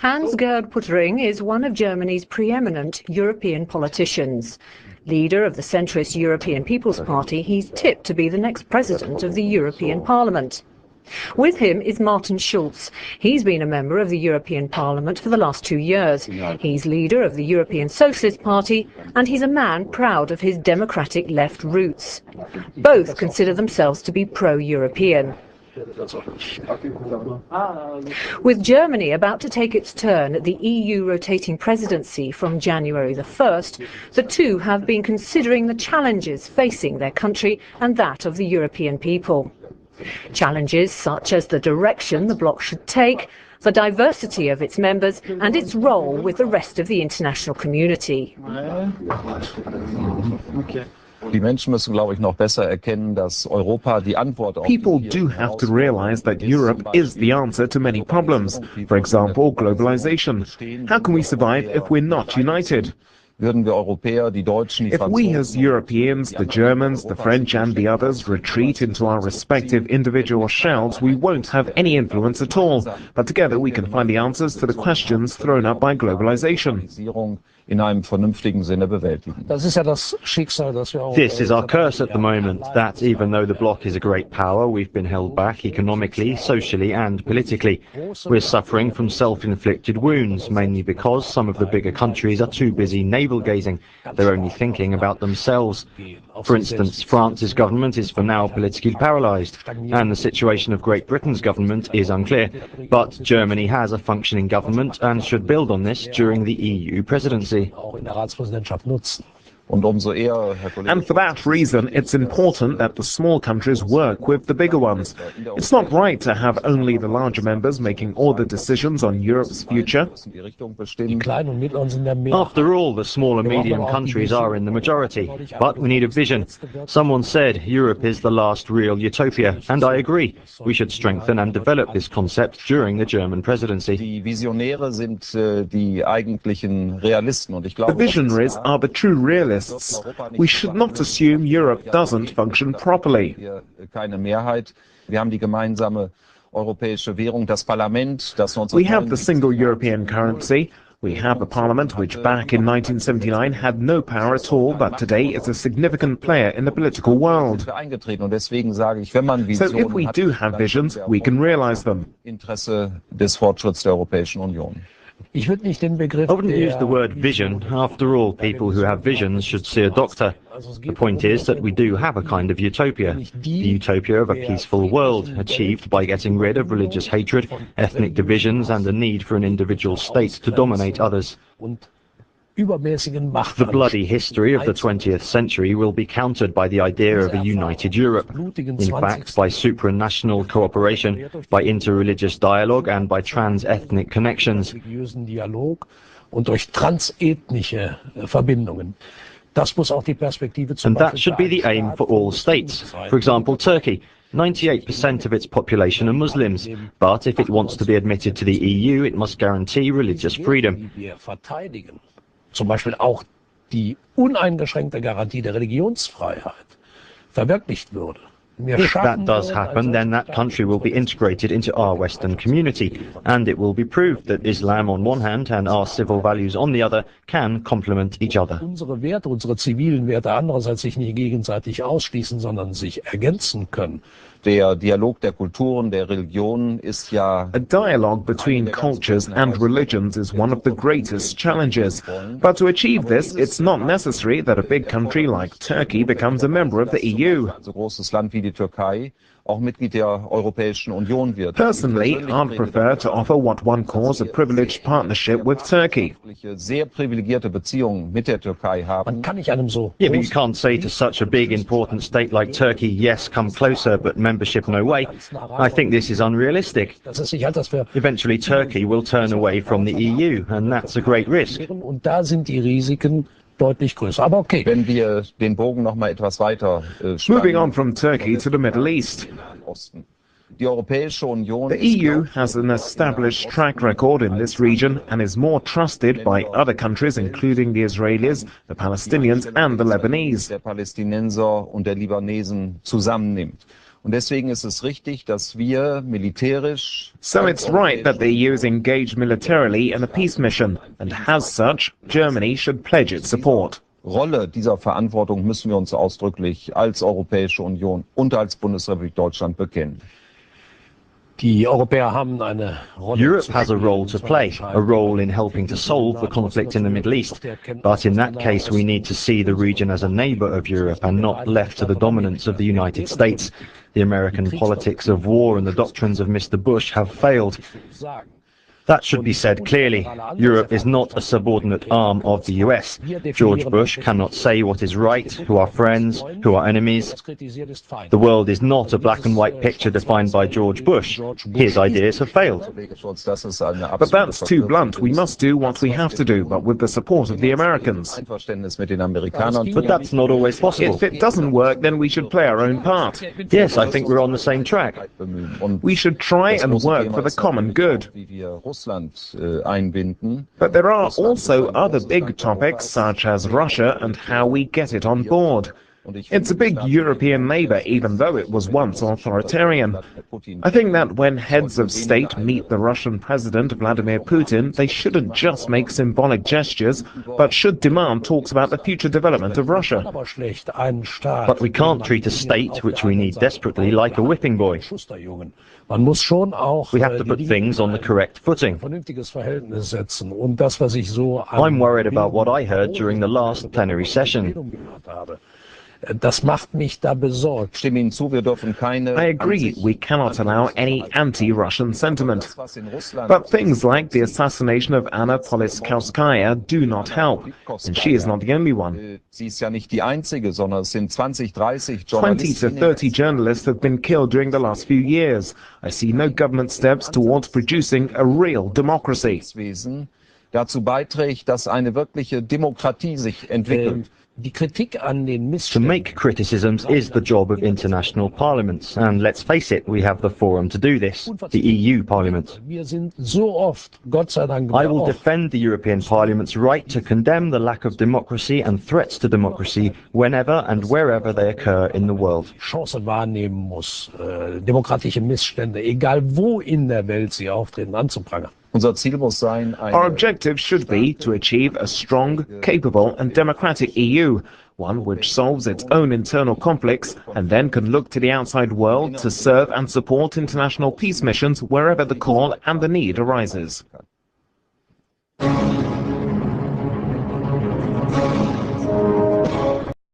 Hans-Gerd Püttering is one of Germany's preeminent European politicians. Leader of the centrist European People's Party, he's tipped to be the next president of the European Parliament. With him is Martin Schulz. He's been a member of the European Parliament for the last 2 years. He's leader of the European Socialist Party, and he's a man proud of his democratic left roots. Both consider themselves to be pro-European. With Germany about to take its turn at the EU rotating presidency from January the 1st, the two have been considering the challenges facing their country and that of the European people. Challenges such as the direction the bloc should take, the diversity of its members and its role with the rest of the international community. People do have to realize that Europe is the answer to many problems. For example, globalization. How can we survive if we're not united? If we as Europeans, the Germans, the French and the others retreat into our respective individual shells, we won't have any influence at all. But together we can find the answers to the questions thrown up by globalization. This is our curse at the moment, that even though the bloc is a great power, we've been held back economically, socially and politically. We're suffering from self-inflicted wounds, mainly because some of the bigger countries are too busy navel-gazing. They're only thinking about themselves. For instance, France's government is for now politically paralysed, and the situation of Great Britain's government is unclear. But Germany has a functioning government and should build on this during the EU presidency. And for that reason, it's important that the small countries work with the bigger ones. It's not right to have only the larger members making all the decisions on Europe's future. After all, the small and medium countries are in the majority, but we need a vision. Someone said Europe is the last real utopia, and I agree. We should strengthen and develop this concept during the German presidency. The visionaries are the true realists. We should not assume Europe doesn't function properly. We have the single European currency. We have a parliament which back in 1979 had no power at all, but today is a significant player in the political world. So if we do have visions, we can realize them. I wouldn't use the word vision. After all, people who have visions should see a doctor. The point is that we do have a kind of utopia. The utopia of a peaceful world, achieved by getting rid of religious hatred, ethnic divisions and the need for an individual state to dominate others. The bloody history of the 20th century will be countered by the idea of a united Europe. In fact, by supranational cooperation, by interreligious dialogue and by trans-ethnic connections. And that should be the aim for all states. For example, Turkey. 98% of its population are Muslims, but if it wants to be admitted to the EU, it must guarantee religious freedom. Zum Beispiel auch die uneingeschränkte Garantie der Religionsfreiheit verwirklicht würde. If that does happen, then that country will be integrated into our Western community, and it will be proved that Islam on one hand and our civil values on the other can complement each other. Unsere Werte, unsere zivilen Werte andererseits sich nicht gegenseitig ausschließen, sondern sich ergänzen können. A dialogue between cultures and religions is one of the greatest challenges. But to achieve this, it's not necessary that a big country like Turkey becomes a member of the EU. Personally, I'd prefer to offer what one calls a privileged partnership with Turkey. Yeah, but you can't say to such a big, important state like Turkey, yes, come closer, but membership no way. I think this is unrealistic. Eventually Turkey will turn away from the EU, and that's a great risk. Deutlich größer, aber okay. Moving on from Turkey to the Middle East. The EU has an established track record in this region and is more trusted by other countries, including the Israelis, the Palestinians and the Lebanese. Und deswegen ist es richtig, dass wir militärisch. So it's right that the EU is engaged militarily in a peace mission, and as such, Germany should pledge its support. Rolle dieser Verantwortung müssen wir uns ausdrücklich als Europäische Union und als Bundesrepublik Deutschland bekennen. Europe has a role to play, a role in helping to solve the conflict in the Middle East. But in that case, we need to see the region as a neighbour of Europe and not left to the dominance of the United States. The American politics of war and the doctrines of Mr. Bush have failed. That should be said clearly. Europe is not a subordinate arm of the US. George Bush cannot say what is right, who are friends, who are enemies. The world is not a black and white picture defined by George Bush. His ideas have failed. But that's too blunt. We must do what we have to do, but with the support of the Americans. But that's not always possible. If it doesn't work, then we should play our own part. Yes, I think we're on the same track. We should try and work for the common good. But there are also other big topics, such as Russia and how we get it on board. It's a big European neighbour, even though it was once authoritarian. I think that when heads of state meet the Russian President Vladimir Putin, they shouldn't just make symbolic gestures, but should demand talks about the future development of Russia. But we can't treat a state, which we need desperately, like a whipping boy. We have to put things on the correct footing. I'm worried about what I heard during the last plenary session. Das macht mich da besorgt. I agree, we cannot allow any anti-Russian sentiment. But things like the assassination of Anna Politkovskaya do not help, and she is not the only one. 20 to 30 journalists have been killed during the last few years. I see no government steps towards producing a real democracy. Dazu beiträgt, dass eine wirkliche Demokratie sich entwickelt. To make criticisms is the job of international parliaments, and let's face it, we have the forum to do this, the EU Parliament. I will defend the European Parliament's right to condemn the lack of democracy and threats to democracy whenever and wherever they occur in the world. Chancen wahrnehmen muss, demokratische Missstände, egal wo in der Welt sie auftreten, anzuprangern. Our objective should be to achieve a strong, capable and democratic EU, one which solves its own internal conflicts and then can look to the outside world to serve and support international peace missions wherever the call and the need arises.